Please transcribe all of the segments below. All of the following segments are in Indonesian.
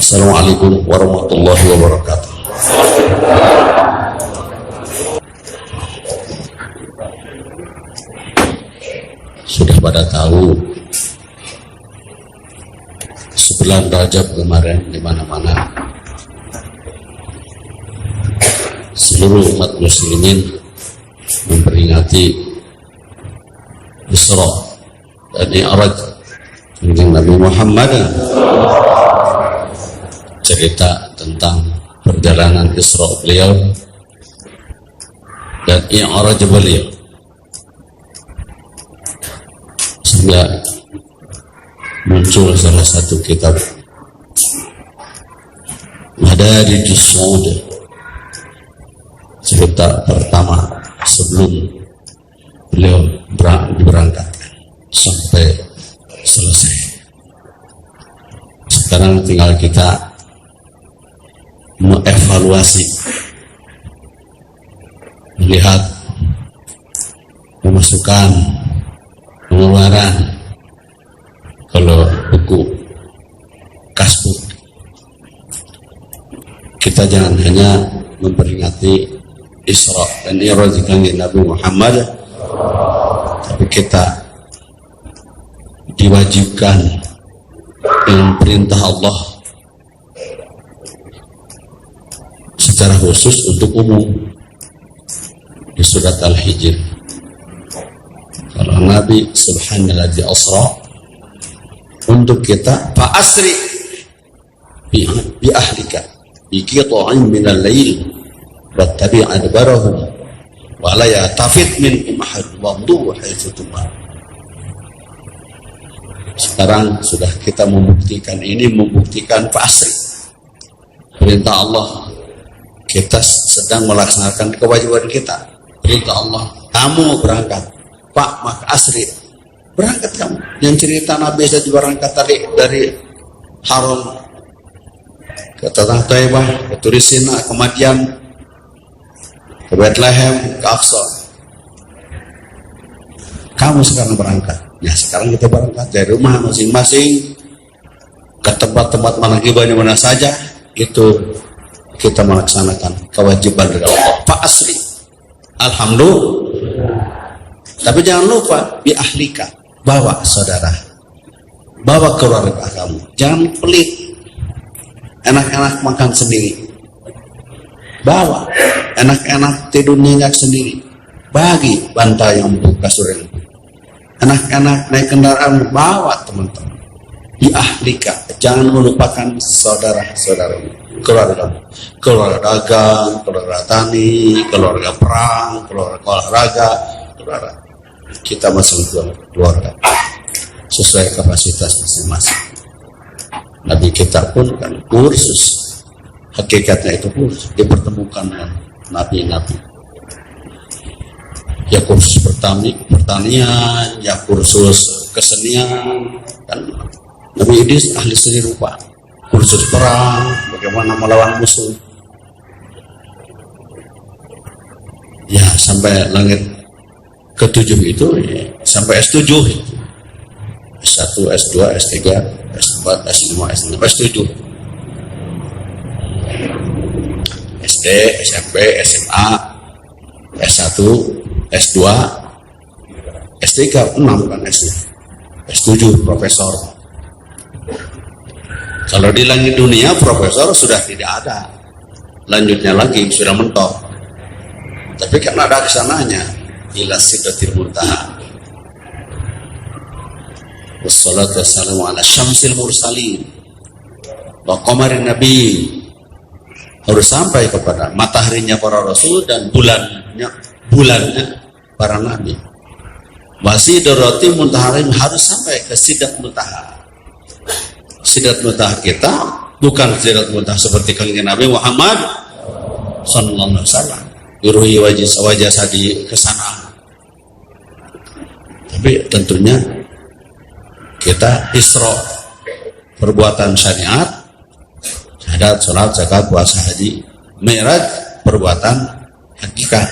Assalamualaikum warahmatullahi wabarakatuh. Sudah pada tahu 9 Rajab kemarin di mana-mana seluruh umat muslimin memperingati Isra dan Mi'raj dengan Nabi Muhammad, cerita tentang perjalanan Isra beliau dan Mi'raj beliau, sehingga muncul salah satu kitab Madarijus Su'ud, cerita pertama sebelum beliau diberangkatkan sampai selesai. Sekarang tinggal kita mengevaluasi, melihat pemasukan, pengeluaran. Kalau buku kasbuk, kita jangan hanya memperingati Isra dan Mi'raj dengan Nabi Muhammad, tapi kita diwajibkan dengan perintah Allah secara khusus untuk umum di surat Al-Hijr. Kalau Nabi subhanalladzi asra, untuk kita fa'asri bi ahlika bi qita'in minal lail wattabi' adbarahum wa la yatafit minhum ahad wamdu haitsu tumar. Sekarang sudah kita membuktikan ini, membuktikan fa'asri, perintah Allah. Kita sedang melaksanakan kewajiban kita. Perintah Allah, kamu berangkat, Pak, maka asri, berangkat kamu. Yang cerita Nabi saja berangkat tadi dari Haram ke Tanah Taibah, ke Turisina, ke Madian, ke Bethlehem, ke Aqsa. Kamu sekarang berangkat. Ya, sekarang kita berangkat dari rumah masing-masing ke tempat-tempat manakibah di mana saja, itu kita melaksanakan kewajiban dari Allah. Pak asri, alhamdulillah. Tapi jangan lupa bi ahlika, bawa saudara, bawa keluarga kamu. Jangan pelit, enak-enak makan sendiri, bawa enak-enak tidur nyenyak sendiri, bagi bantal yang empuk, kasur yang empuk. Enak-enak naik kendaraan, bawa teman-teman. Bi ahlika, jangan melupakan saudara-saudaramu, keluarga dagang, keluarga tani, keluarga perang, keluarga olahraga, keluarga. Kita masing keluarga sesuai kapasitas masing-masing. Nabi kita pun kan kursus, hakikatnya itu kursus, dipertemukan dengan nabi-nabi. Ya kursus pertanian, ya kursus kesenian, kan Nabi Idris ahli seni rupa, kursus perang, bagaimana melawan musuh. Ya sampai langit ke-7 itu, ya, sampai S7 itu. S1, S2, S3, S4, S5, S6, S7. SD, SMP, SMA, S1, S2, S3, 6 kan S7, profesor. Kalau di langit dunia profesor sudah tidak ada, lanjutnya lagi sudah mentok. Tapi kan ada kesananya, ila sidratil muntaha. Wassalatu wassalamu ala syamsil mursalin wa qamarin nabi, harus sampai kepada mataharinya para rasul dan bulannya para nabi. Wasidratil muntaha harus sampai ke sidrat muntaha. Sidrat muntaha kita bukan sidrat muntaha seperti kanjeng Nabi Muhammad sallallahu alaihi wasallam, yuruhi wajah sadi ke sana. Tapi tentunya kita Isra, perbuatan syariat, syahadat, salat, zakat, puasa, haji. Mi'raj, perbuatan hakikat.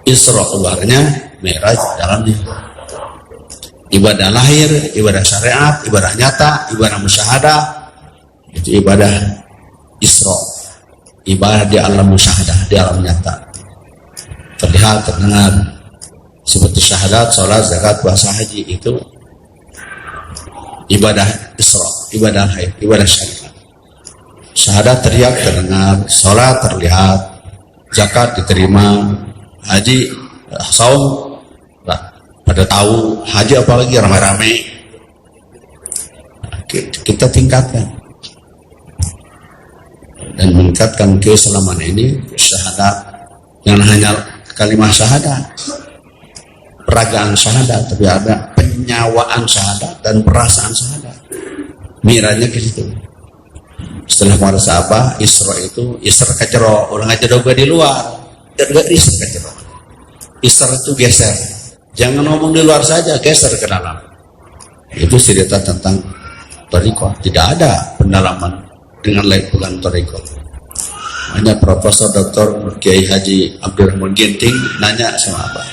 Isra keluarnya, Mi'raj dalamnya. Ibadah lahir, ibadah syariat, ibadah nyata, ibadah musyahadah, Itu ibadah Isra, ibadah di alam musyahadah, di alam nyata, terlihat, terdengar, seperti syahadat, sholat, zakat, puasa, haji. Itu ibadah Isra, ibadah haid, ibadah syariat. Syahadat terlihat, terdengar, sholat terlihat, zakat diterima, haji, saum pada tahu, haji apalagi ramai-ramai. Kita tingkatkan dan meningkatkan keislaman ini. Syahadat yang hanya kalimat syahadat, peragaan syahadat, tapi ada penyawaan syahadat dan perasaan syahadat. Miranya ke situ. Setelah merasa apa? Isra itu Isra kacero, orang aja doga di luar, dan gak Isra kacero. Isra itu geser, jangan ngomong di luar saja, geser ke dalam. Itu cerita tentang Thariqah. Tidak ada pendalaman dengan bukan Thariqah. Hanya Profesor Dr. Kiai Haji Abdurrahman Ginting nanya sama apa?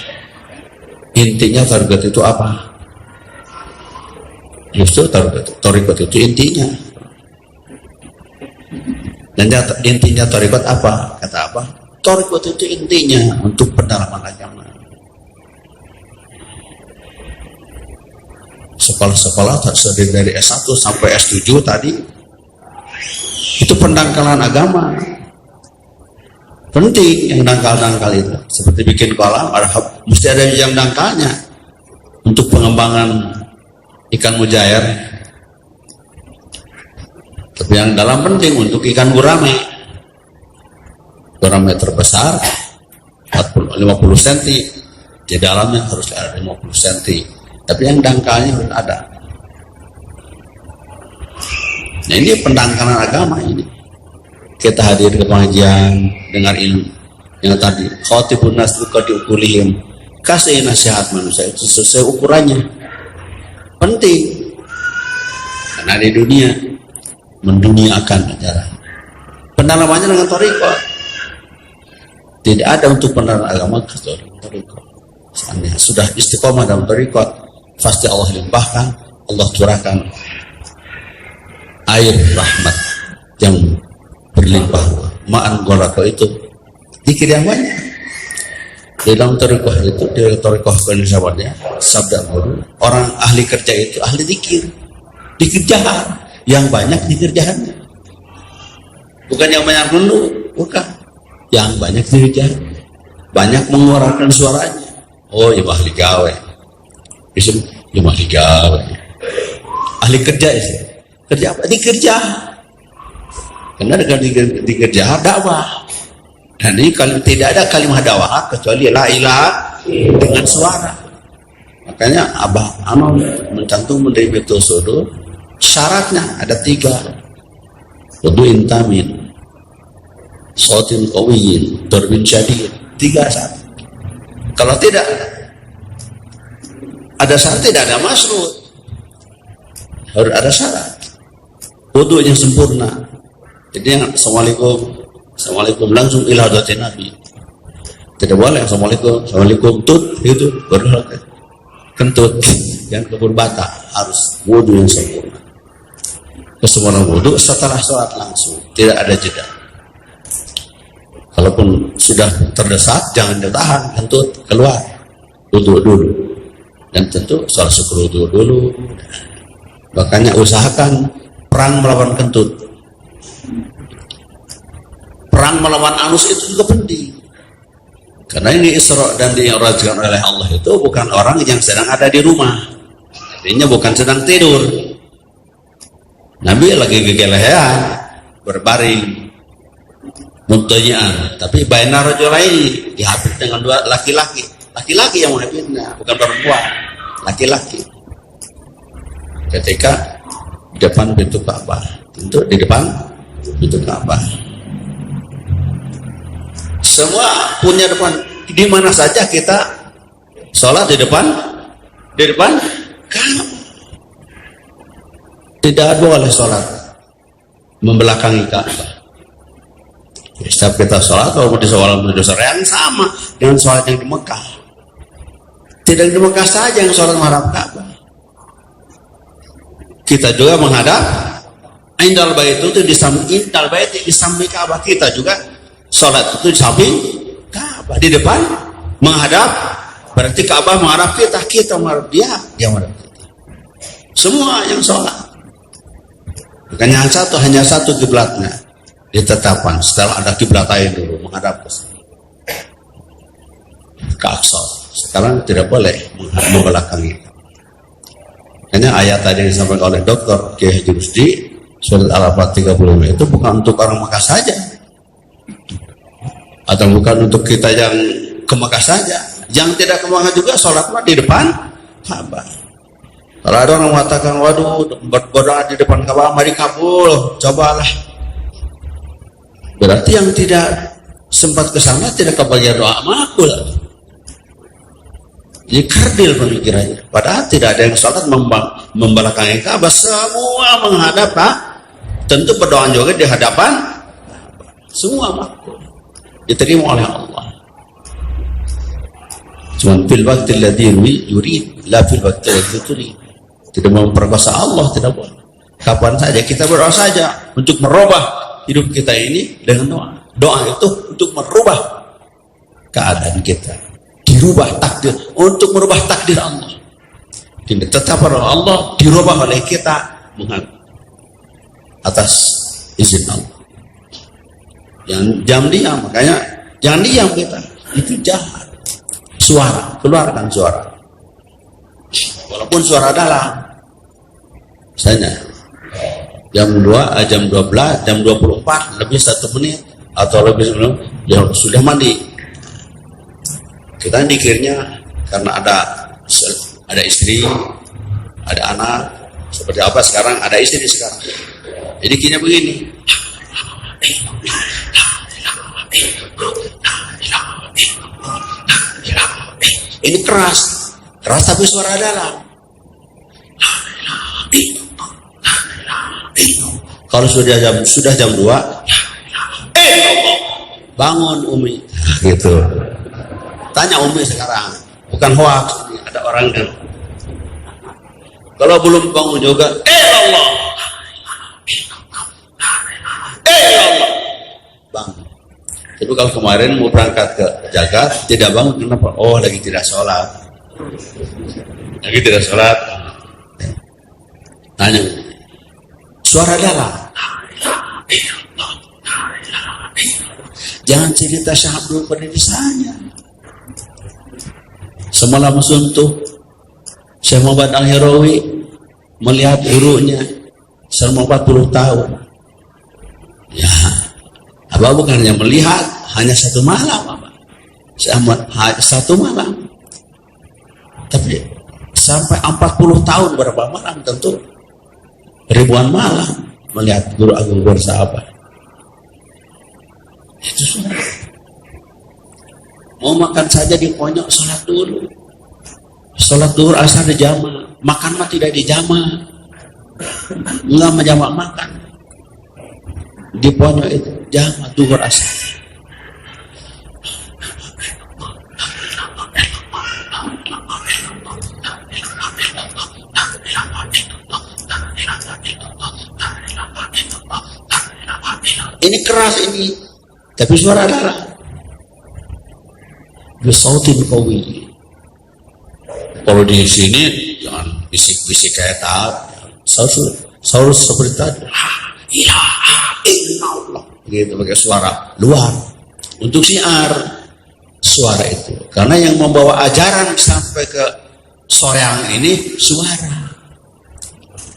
Intinya Thariqah itu apa? Justru Thariqah itu intinya. Dan intinya Thariqah apa? Kata apa? Thariqah itu intinya untuk pendalaman agama. Sekolah-sekolah dari S1 sampai S7 tadi itu pendangkalan agama. Penting yang dangkal-dangkal itu, seperti bikin kolam, mesti ada yang dangkalnya untuk pengembangan ikan mujair. Tapi yang dalam penting untuk ikan gurame. Gurame terbesar 50 cm, di dalamnya harus ada 50 cm. Tapi yang dangkalnya harus ada. Nah ini pendangkalan agama ini. Kita hadir ke pengajian, dengar ilmu yang tadi. Khotibun nas diukulihim. Kasih nasihat manusia itu sesuai ukurannya. Penting. Karena di dunia menduniakan acara. Pendalamannya dengan Thariqah. Tidak ada untuk pendalaman agama kecuali Thariqah. Seandainya sudah istiqomah dalam Thariqah, pasti Allah limpahkan, Allah curahkan air rahmat yang berlimpah. Ma'an gorako itu dikir yang banyak. Di dalam Thariqah itu, di Thariqah kenisabadnya, sabda guru, orang ahli kerja itu ahli dikir jahar, yang banyak dikir jahatnya. Bukan yang banyak dulu, bukan. Yang banyak dikir jahat, banyak mengeluarkan suaranya. Oh, ya ahli gawe. Isim, ya ahli gawe. Ahli kerja itu. Kerja apa? Dikerja. Karena dengan dikerja dakwah. Dan ini kalau tidak ada kalimat dakwah kecuali la ilaha dengan suara. Makanya Abah Anom mencantum dari betul sudu. Syaratnya ada 3. Wudu'in tamin, sautin qawiyin, darbin syadid. 3 syarat. Kalau tidak ada syarat, tidak ada masrut. Harus ada syarat. Wudu yang sempurna. Jadi yang assalamualaikum langsung ila hadratin Nabi. Tidak boleh assalamualaikum tut itu baru kentut. Jangan kebun bata, harus wudu yang sempurna. Kesempurnaan wudu setelah sholat langsung, tidak ada jeda. Kalaupun sudah terdesak, jangan ditahan, kentut keluar, wudu dulu. Dan tentu sholat syukur wudu dulu. Makanya usahakan perang melawan kentut. Perang melawan anus itu juga penting. Karena ini Isra dan di'rajkan oleh Allah itu bukan orang yang sedang ada di rumah. Artinya bukan sedang tidur. Nabi lagi gegelehan, berbaring, muntanyaan. Tapi baina rajulaini, dihapit dengan 2 laki-laki. Laki-laki yang menghapitnya, bukan perempuan. Laki-laki. Ketika di depan pintu Ka'bah, tentu di depan pintu Ka'bah. Semua punya depan. Di mana saja kita sholat di depan Ka'bah. Tidak boleh sholat membelakangi Ka'bah. Setiap kita sholat, kalau di sholat berdosa yang sama dengan sholat yang di Mekah. Tidak di Mekah saja yang sholat menghadap Ka'bah. Kita juga menghadap Indal bait itu di samping indal bait di samping Ka'bah, kita juga sholat itu di samping Ka'bah, di depan menghadap, berarti Ka'bah menghadap kita, kita menghadap dia, dia menghadap kita. Semua yang sholat. Bukan hanya satu kiblatnya ditetapkan. Setelah ada kiblat lain dulu menghadap ke Aqsa. Sekarang tidak boleh membelakangi. Hanya ayat tadi yang disampaikan oleh Dr. Kiai Haji Rusdi surat Al-Fatihah 35 itu bukan untuk orang Mekah saja, atau bukan untuk kita yang ke Mekah saja. Yang tidak ke Mekah juga sholat di depan Ka'bah. Kalau ada orang mengatakan, waduh, berdoa di depan Ka'bah mari kabul, cobalah. Berarti yang tidak sempat ke sana tidak kebagian doa makbul. Jadi kerdil pemikirannya. Padahal tidak ada yang sholat membelakangi Ka'bah, semua menghadap Ka'bah. Tentu berdoa juga di hadapan semua makhluk diterima oleh Allah. Cuma fil waqtil ladzi yurid, la fil waqtil ladzi turid. Tidak memperkosa Allah, tidak boleh. Kapan saja kita berdoa saja untuk merubah hidup kita ini dengan doa. Doa itu untuk merubah keadaan kita, dirubah takdir, untuk merubah takdir Allah. Ditetapkan oleh Allah, dirubah oleh kita atas izin Allah. Yang jam diam, makanya jangan diam kita, itu jahat. Suara, keluarkan suara, walaupun suara dalam. Misalnya jam 2, jam 12, jam 24 lebih 1 menit atau lebih sebelum ya sudah mandi, kita dikirnya karena ada istri, ada anak, seperti apa sekarang ada istri sekarang. Jadi kini begini. Ini keras tapi suara dalam. Kalau sudah jam 2, bangun Umi, gitu. Tanya Umi sekarang, bukan hoax, ada orang yang kalau belum bangun juga, Allah. Bangun. Tapi kalau kemarin mau berangkat ke Jakarta tidak bangun, kenapa? Oh, lagi tidak sholat. Tanya, suara dalam. Jangan cerita syahdu pada desanya. Semalam suntuk Syekh Muhammad Al-Hirawi melihat gurunya selama 40 tahun. Ya, Abah bukan hanya melihat, hanya 1 malam, Abah. Satu malam. Tapi sampai 40 tahun berapa malam, tentu ribuan malam melihat guru agung bersahabat. Itu sudah. Mau makan saja di pojok, sholat dulu. Sholat duhur asar di jamaah, makan mah tidak di jamaah, enggak menjamak makan. Di pojok itu jamaah duhur asar. Ini keras ini, tapi suara darah. Bisautin qawi. Kalau di sini jangan bisik-bisik kayak saur seperti tadi. Ya, Allah. Gitu pakai suara luar untuk syiar suara itu. Karena yang membawa ajaran sampai ke soreang ini suara.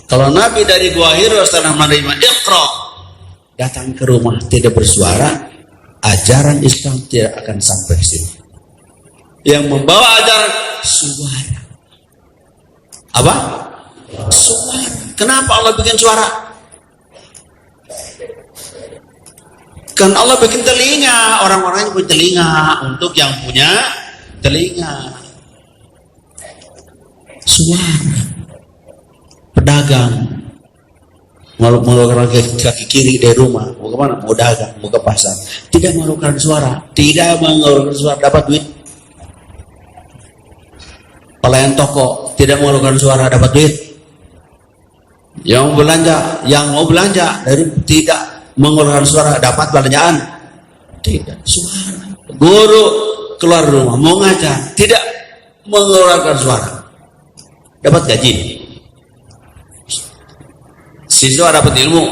Kalau Nabi dari Gua Hira setelah menerima Iqra datang ke rumah tidak bersuara, ajaran Islam tidak akan sampai ke sini. Yang membawa ajaran suara. Apa? Suara. Kenapa Allah bikin suara? Kan Allah bikin telinga, orang-orang yang punya telinga untuk yang punya telinga. Suara. Pedagang mengeluarkan kaki kiri dari rumah, mau kemana? Mau dagang, mau ke pasar. Tidak mengeluarkan suara, dapat duit. Pelayan toko tidak mengeluarkan suara, dapat duit. Yang mau belanja dari tidak mengeluarkan suara dapat belanjaan? Tidak, suara. Guru keluar rumah mau ngajar, tidak mengeluarkan suara, dapat gaji. Siswa dapat ilmu,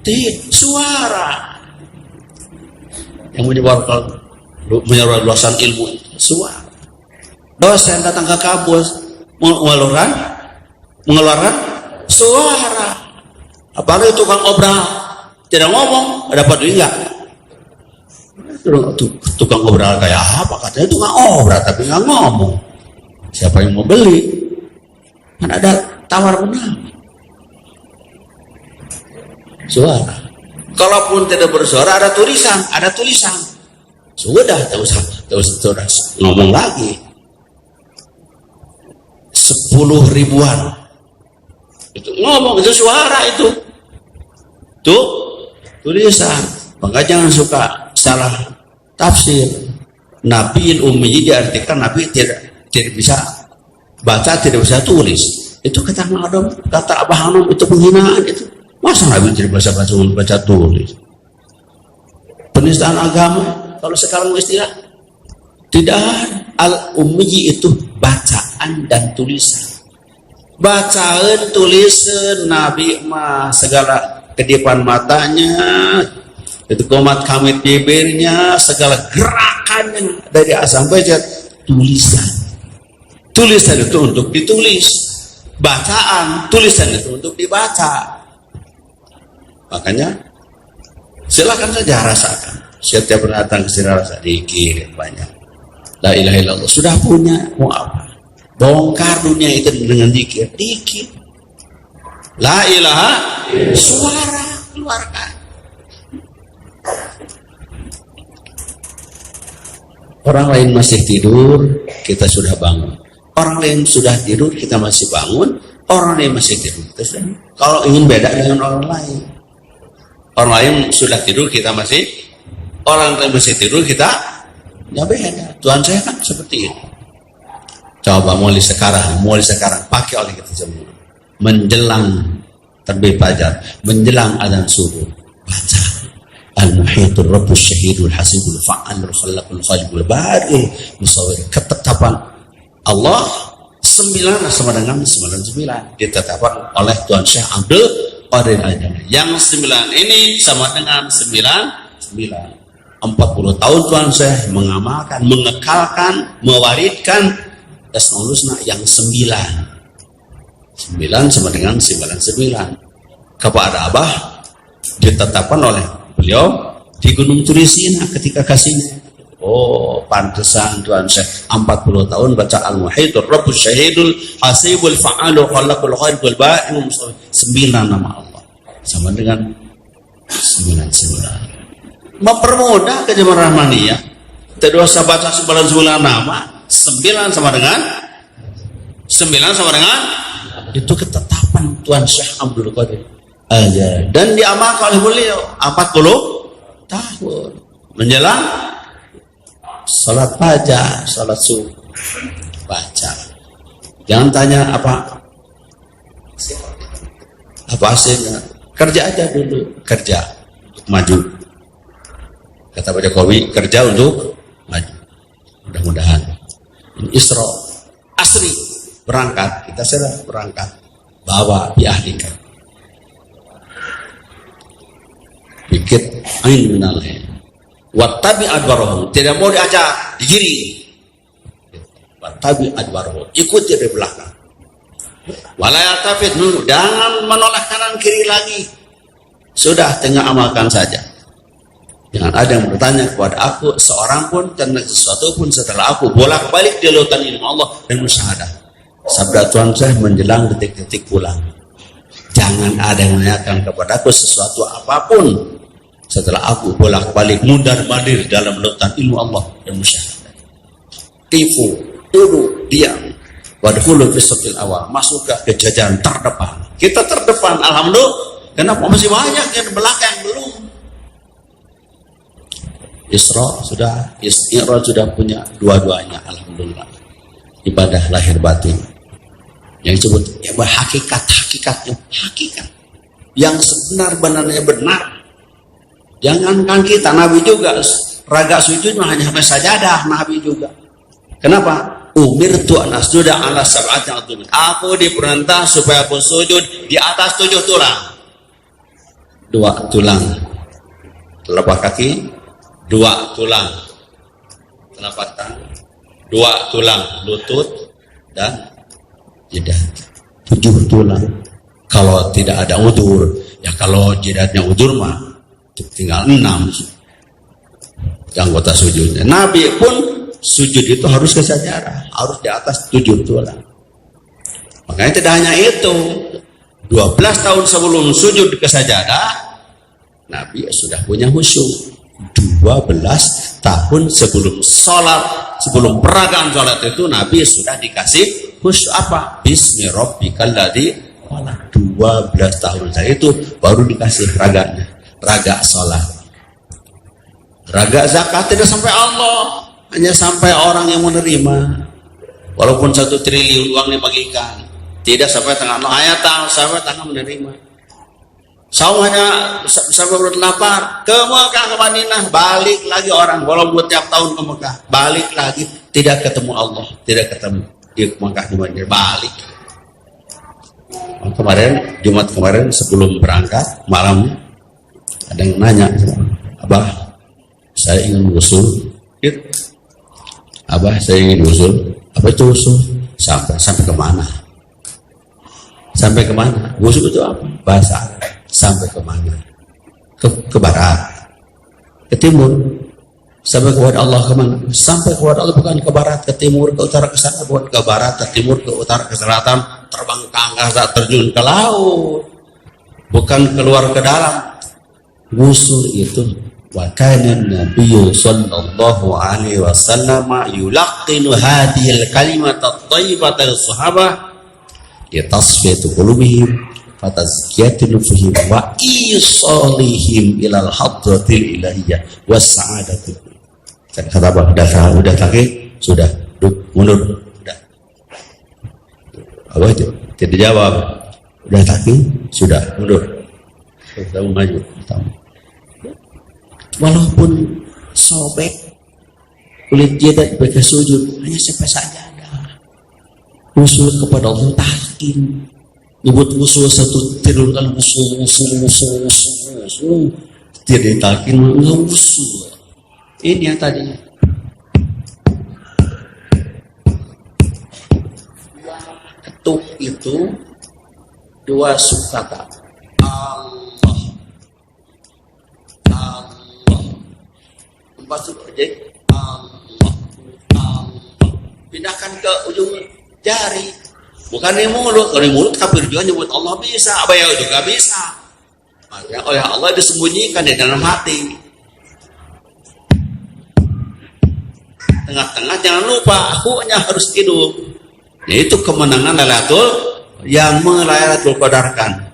tidak, suara. Yang menyebarkan luasan ilmu, suara. Dosen datang ke kampus mengeluarkan suara. Apalagi tukang obral tidak ngomong, dapat duit enggak? Tukang obral kayak apa? Katanya tukang obral tapi nggak ngomong. Siapa yang mau beli? Kan ada tawar menawar. Suara. Kalaupun tidak bersuara ada tulisan. Sudah, tak usah ngomong lagi. 10 ribuan itu ngomong, itu suara, itu tuh tulisan. Maka jangan suka salah tafsir. Nabi ummi diartikan Nabi tidak bisa baca, tidak bisa tulis. Itu kata Abah Hanum, itu penghinaan itu. Masa Nabi tidak bisa baca tulis? Penistaan agama kalau sekarang istilah tidak. Al-ummi itu bacaan dan tulisan. Bacaan, tulisan, Nabi mah segala kedipan matanya, itu komat kamit bibirnya, segala gerakannya dari A sampai Z tulisan. Tulisan itu untuk ditulis, bacaan, tulisan itu untuk dibaca. Makanya silakan saja rasakan. Setiap datang ke sini rasa dikit banyak. La ilaha illallah sudah punya, mau apa? Bongkar dunia itu dengan dikit. La ilaha, suara keluarkan. Orang lain masih tidur, kita sudah bangun. Orang lain sudah tidur, kita masih bangun. Orang lain masih tidur, kita sudah. Kalau ingin beda dengan orang lain sudah tidur, kita masih. Orang lain masih tidur, kita nggak beda. Tuhan saya kan seperti itu. Coba mulai sekarang pakai oleh kita semua. Menjelang terbit fajar, menjelang adzan subuh, baca Al-Muhitur Rabbus Syahidul Hasibul Fa'alul Khalaqul Khalibul Bari Musawwir. Ketetapan Allah 9 sama dengan 99 ditetapkan oleh Tuhan Syekh Abdul Qadir Al-Jilani. Yang 9 ini sama dengan 99. 40 tahun Tuhan Syekh mengamalkan, mengekalkan, mewaridkan Asmaul Husna yang 9 sama dengan 99 kepada Abah ditetapkan oleh beliau di Gunung Turisina ketika kasihnya. Oh, pantesan Tuhan Syekh 40 tahun baca Al-Muhitur Rabbus Syahidul Hasibul Fa'alu Khalaqul Khalibul Ba'im 9 nama Allah sama dengan 99. Mempermudah kejaman rahmaniyah. Tidak usah baca 99 nama. 9 sama dengan itu ketetapan Tuhan Syekh Abdul Qadir aja, dan diamalkan oleh beliau 40 tahun menjelang salat fajar, salat subuh baca. Jangan tanya apa hasilnya. Kerja aja dulu, kerja untuk maju. Kata Pak Jokowi, kerja untuk maju. Mudah-mudahan Isra Asri berangkat, kita sudah berangkat, bawa biahlika bikit ain minal wattabi adbarahum, tidak mau diajak, digiring. Wattabi adbarahum, ikuti dari belakang. Wala yaltafit, jangan menoleh kanan kiri lagi. Sudah, tinggal amalkan saja. Jangan ada yang bertanya kepada aku seorang pun tentang sesuatu pun setelah aku bolak-balik di lautan ilmu Allah dan musyahadah. Sabda Tuhan saya menjelang detik-detik pulang. Jangan ada yang menanyakan kepada aku sesuatu apapun setelah aku bolak-balik mundar-mandir dalam lautan ilmu Allah dan musyahadah. Tifu, duduk, diam. Wadkhulu fi safil awal, masuk ke jajaran terdepan. Kita terdepan, alhamdulillah. Kenapa masih banyak yang belakang belum? Isra sudah, Mi'raj sudah punya dua-duanya, alhamdulillah. Ibadah lahir batin. Yang disebut ya hakikat yang sebenar-benarnya benar. Jangankan kita, Nabi juga raga sujud hanya sampai sajadah. Nabi juga. Kenapa? Umirtu an asjuda ala sab'ati a'dhum. Aku diperintah supaya aku sujud di atas 7 tulang. 2 tulang telapak kaki, 2 tulang telapak tangan, 2 tulang lutut dan jidat. 7 tulang. Kalau tidak ada udur, ya kalau jidatnya udur mah tinggal 6 anggota sujudnya. Nabi pun sujud itu harus ke sajadah, harus di atas 7 tulang. Makanya tidak hanya itu, 12 tahun sebelum sujud ke sajadah, Nabi sudah punya khusyuk. 12 tahun sebelum sholat, sebelum peragaan sholat itu Nabi sudah dikasih khusyuk apa? Bismi rabbikal ladzi khalaq. 12 tahun saya itu baru dikasih raganya, raga sholat. Raga zakat tidak sampai Allah, hanya sampai orang yang menerima. Walaupun 1 triliun uang dibagikan, tidak sampai tangan ayat, sampai tangan menerima. Saum hanya sampai berlapar ke Mekah, ke Madinah, balik lagi orang. Walaupun tiap tahun ke Mekah, balik lagi, tidak ketemu Allah, tidak ketemu di Mekah, di Madinah, balik. Kemarin Jumat kemarin sebelum berangkat malam ada yang nanya, Abah, saya ingin usul. Abah, saya ingin usul. Apa itu usul? Sampai kemana? Sampai kemana? Usul itu apa? Bahasa Arab. Sampai kemana? Ke barat, ke timur. Sampai kepada Allah kemana? Sampai kepada Allah, bukan ke barat, ke timur, ke utara, ke sana, bukan ke barat, ke timur, ke utara, ke selatan, terbang ke angkasa, terjun ke laut, bukan keluar ke dalam. Usul itu wa kana nabiyyu sallallahu alaihi wasallam yulaqinu hadhil kalimata thayyibata lis sahabah li tasfiyati qulubihim wa tazkiyati nufusihim wa isalihim ilal hadratil ilahiyah was sa'adatul. Kata Abah, udah kaki, sudah mundur, udah. Abah itu tidak jawab, udah kaki, sudah mundur, sudah maju. Walaupun sobek kulit jidat mereka sujud hanya sampai sajadah. Usul kepada Allah, talqin, nyebut usul 1 triliun kali, usul tidak talqin, enggak usul. Ini yang tadi ketuk itu 2 subkata, Allah, masuk objek Allah, pindahkan ke ujung jari, bukan di mulut. Kalau di mulut kafir juga nyebut Allah bisa, abaya juga bisa. Makanya oleh Allah disembunyikan di dalam hati. Tengah-tengah jangan lupa, akunya harus hidup. Yaitu kemenangan Lailatul yang Lailatul Qadarkan.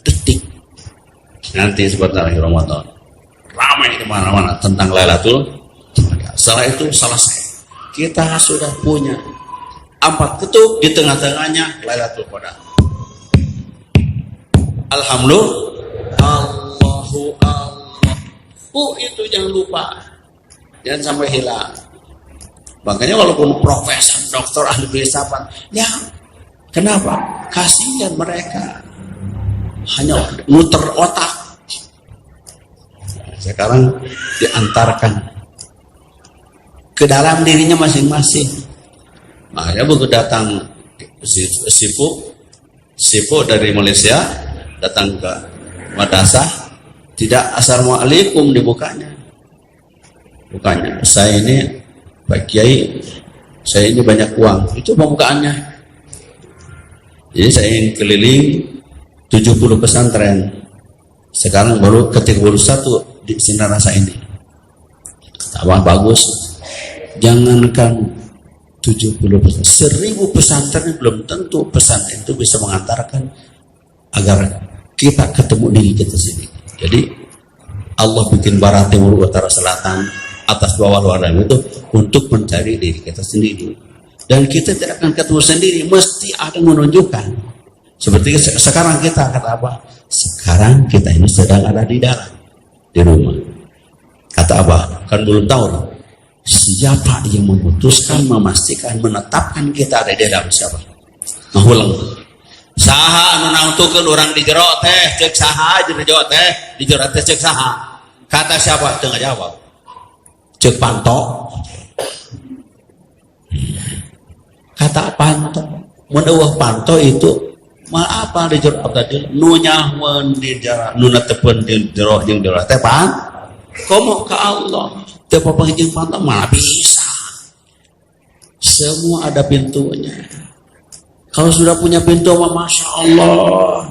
Detik nanti sebentar lagi Ramadan, ramai di mana-mana tentang Lailatul Qadar. Setelah itu selesai, kita sudah punya 4 ketuk, di tengah-tengahnya Lailatul Qadar. Alhamdulillah, Allahu Allah. Itu jangan lupa, jangan sampai hilang. Makanya walaupun profesor, dokter, ahli filsafat, ya kenapa? Kasihan mereka, hanya muter otak. Sekarang diantarkan ke dalam dirinya masing-masing. Makanya begitu datang Sifu dari Malaysia, datang ke madrasah, tidak assalamualaikum dibukanya. Bukannya, saya ini Pak Kiai, saya ini banyak uang, itu pembukaannya. Jadi saya ingin keliling 70 pesantren. Sekarang baru ketik baru 1 di Sinar Rasa ini. Tambah bagus. Jangankan 70 pesantren, 1000 pesantren belum tentu pesantren itu bisa mengantarkan agar kita ketemu diri kita sendiri. Jadi Allah bikin barat, timur, utara, selatan, atas, bawah, luar, dalam itu untuk mencari diri kita sendiri. Dan kita tidak akan ketemu sendiri, mesti ada yang menunjukkan. Seperti sekarang kita kata apa? Sekarang kita ini sedang ada di dalam, di rumah. Kata apa? Kan belum tahu. Siapa yang memutuskan, memastikan, menetapkan kita ada di dalam siapa? Mahulang. Saha anu nangtukeun orang di jero teh, cek saha jeung jero teh, di jero teh cek saha. Kata siapa? Teu ngajawab. Cek Panto. Kata Panto, mun eueuh Panto itu mah apa di jero tadi? Nu nyahweun di jero, nu netepeun di jero jeung jero teh pan. Komo ka Allah. Teu papangjeung Panto malah bisa. Semua ada pintunya. Kalau sudah punya pintu mah Masya Allah.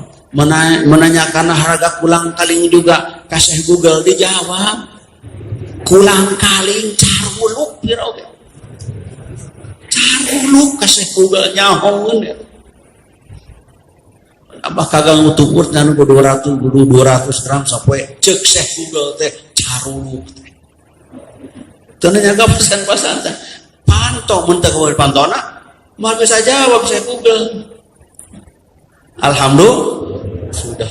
Menanyakan harga kulang kaling juga kasih Google dijawab. Kulang kaling caruluk piro ge. Caruluk kasih Google nyahoeun ya. Abah kagak ngutukur anu 200 gram sampai cek Syekh Google teh caruluk. Teu nyaga pesan-pesan teh. Panto mun teu eueuh pantona mah bisa jawab Syekh Google. Alhamdulillah sudah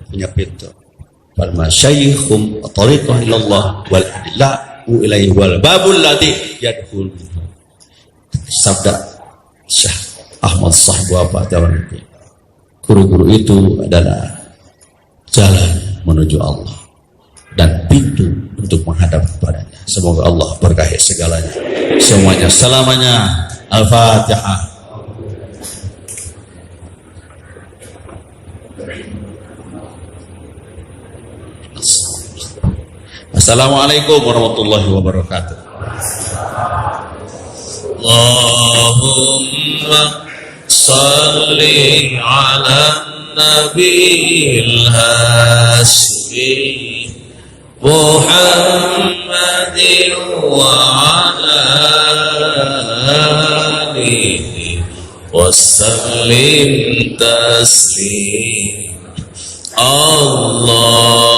punya pintu. Wal masyayikhum tariqah ilallah wal adillahu ilaihi wal babul ladzi yadkhul. Sabda Syekh Ahmad Sahbu apa tawariki. Guru-guru itu adalah jalan menuju Allah dan pintu untuk menghadap kepadanya. Semoga Allah berkahi segalanya, semuanya, selamanya. Al-Fatihah. Assalamualaikum warahmatullahi wabarakatuh. Allahumma salli ala nabiyil hashimi Muhammadin wa ala alihi wa sallim taslim. Allahumma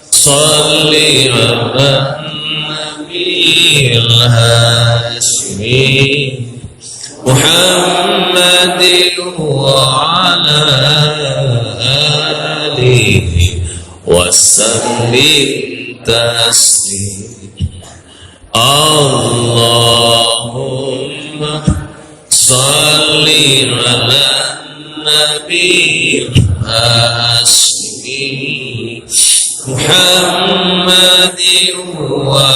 salli ala nabiyil hashimi Muhammadin wa ala alihi wa sallim taslim. Allahumma salli ala nabiyil hashimi Muhammadin wa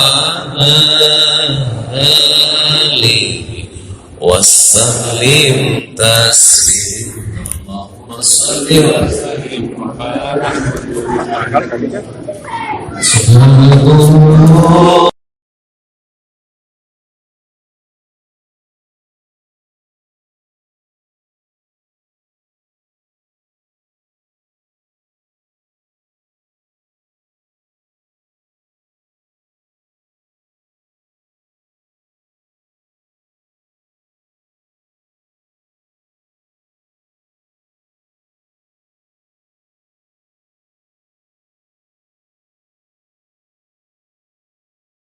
alihi wa sallim taslim. Allahumma salli wa sallim.